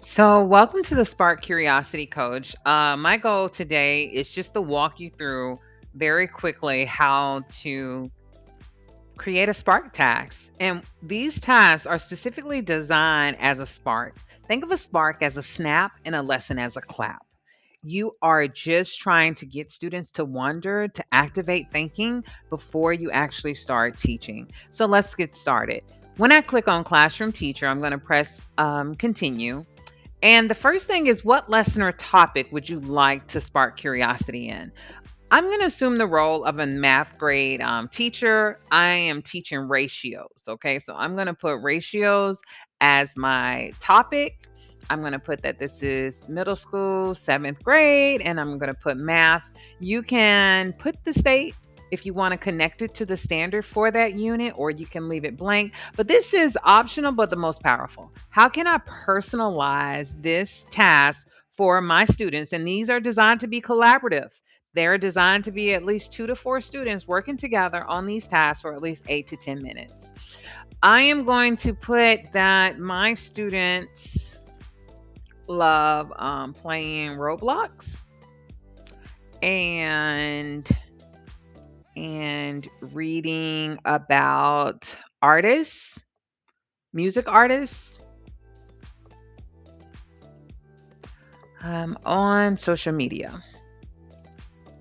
So, welcome to the Spark Curiosity Coach. My goal today is just to walk you through very quickly how to create a Spark task. And these tasks are specifically designed as a spark. Think of a spark as a snap and a lesson as a clap. You are just trying to get students to wonder, to activate thinking before you actually start teaching. So, let's get started. When I click on Classroom Teacher, I'm going to press Continue. And the first thing is, what lesson or topic would you like to spark curiosity in? I'm going to assume the role of a math grade teacher. I am teaching ratios. Okay. So I'm going to put ratios as my topic. I'm going to put that this is middle school, seventh grade, and I'm going to put math. You can put the state if you want to connect it to the standard for that unit, or you can leave it blank. But this is optional, but the most powerful. How can I personalize this task for my students? And these are designed to be collaborative. They're designed to be at least 2 to 4 students working together on these tasks for at least 8 to 10 minutes. I am going to put that my students love playing Roblox and reading about artists, music artists, on social media.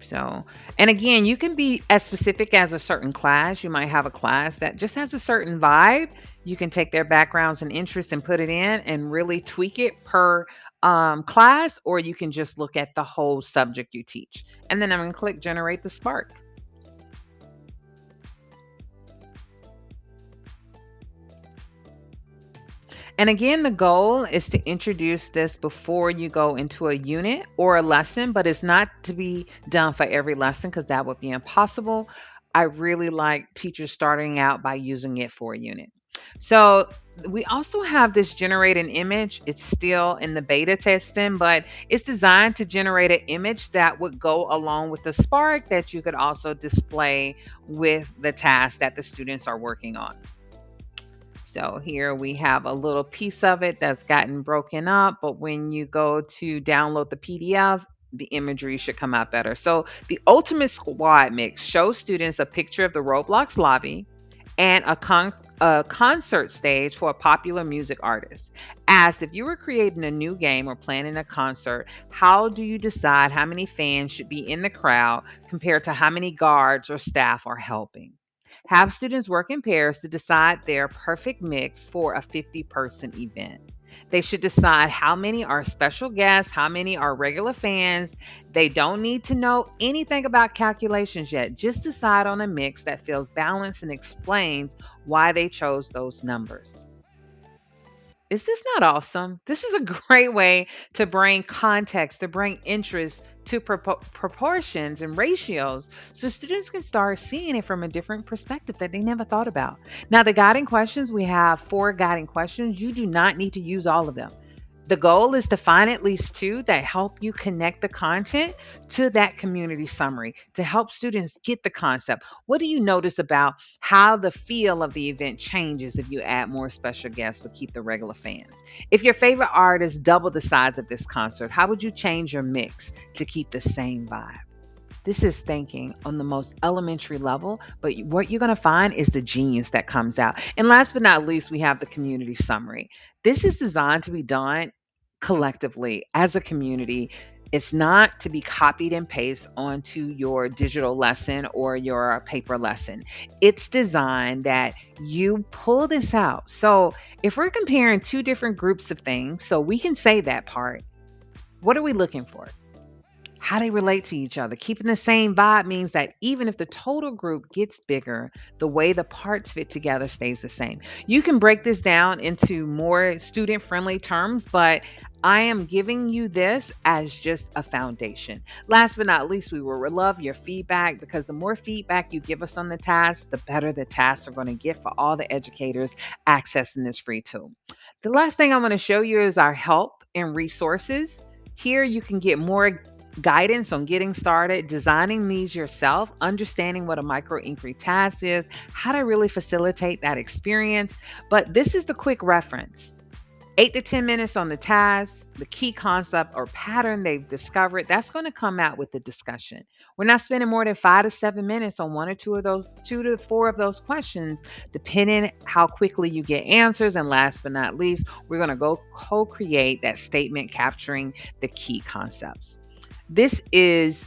So, and again, you can be as specific as a certain class. You might have a class that just has a certain vibe. You can take their backgrounds and interests and put it in and really tweak it per class, or you can just look at the whole subject you teach. And then I'm going to click Generate the Spark. And again, the goal is to introduce this before you go into a unit or a lesson, but it's not to be done for every lesson because that would be impossible. I really like teachers starting out by using it for a unit. So we also have this generate an image. It's still in the beta testing, but it's designed to generate an image that would go along with the Spark that you could also display with the task that the students are working on. So here we have a little piece of it that's gotten broken up, but when you go to download the PDF, the imagery should come out better. So the ultimate squad mix shows students a picture of the Roblox lobby and a concert stage for a popular music artist. As if you were creating a new game or planning a concert, how do you decide how many fans should be in the crowd compared to how many guards or staff are helping? Have students work in pairs to decide their perfect mix for a 50-person event. They should decide how many are special guests, how many are regular fans. They don't need to know anything about calculations yet. Just decide on a mix that feels balanced and explains why they chose those numbers. Is this not awesome? This is a great way to bring context, to bring interest to proportions and ratios so students can start seeing it from a different perspective that they never thought about. Now, the guiding questions, we have 4 guiding questions. You do not need to use all of them. The goal is to find at least 2 that help you connect the content to that community summary to help students get the concept. What do you notice about how the feel of the event changes if you add more special guests but keep the regular fans? If your favorite artist doubled the size of this concert, how would you change your mix to keep the same vibe? This is thinking on the most elementary level, but what you're going to find is the genius that comes out. And last but not least, we have the community summary. This is designed to be done collectively as a community. It's not to be copied and pasted onto your digital lesson or your paper lesson. It's designed that you pull this out. So if we're comparing 2 different groups of things, so we can say that part, what are we looking for? How they relate to each other. Keeping the same vibe means that even if the total group gets bigger, the way the parts fit together stays the same. You can break this down into more student friendly terms, but I am giving you this as just a foundation. Last but not least, we will love your feedback because the more feedback you give us on the task, the better the tasks are going to get for all the educators accessing this free tool. The last thing I'm going to show you is our help and resources. Here you can get more guidance on getting started, designing these yourself, understanding what a micro inquiry task is, how to really facilitate that experience. But this is the quick reference. 8 to 10 minutes on the task, the key concept or pattern they've discovered, that's going to come out with the discussion. We're not spending more than 5 to 7 minutes on one or two of those, 2 to 4 of those questions, depending how quickly you get answers. And last but not least, we're going to go co create that statement capturing the key concepts. This is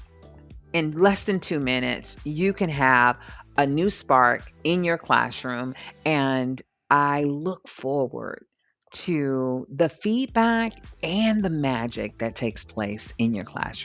in less than 2 minutes, you can have a new spark in your classroom. And I look forward to the feedback and the magic that takes place in your classroom.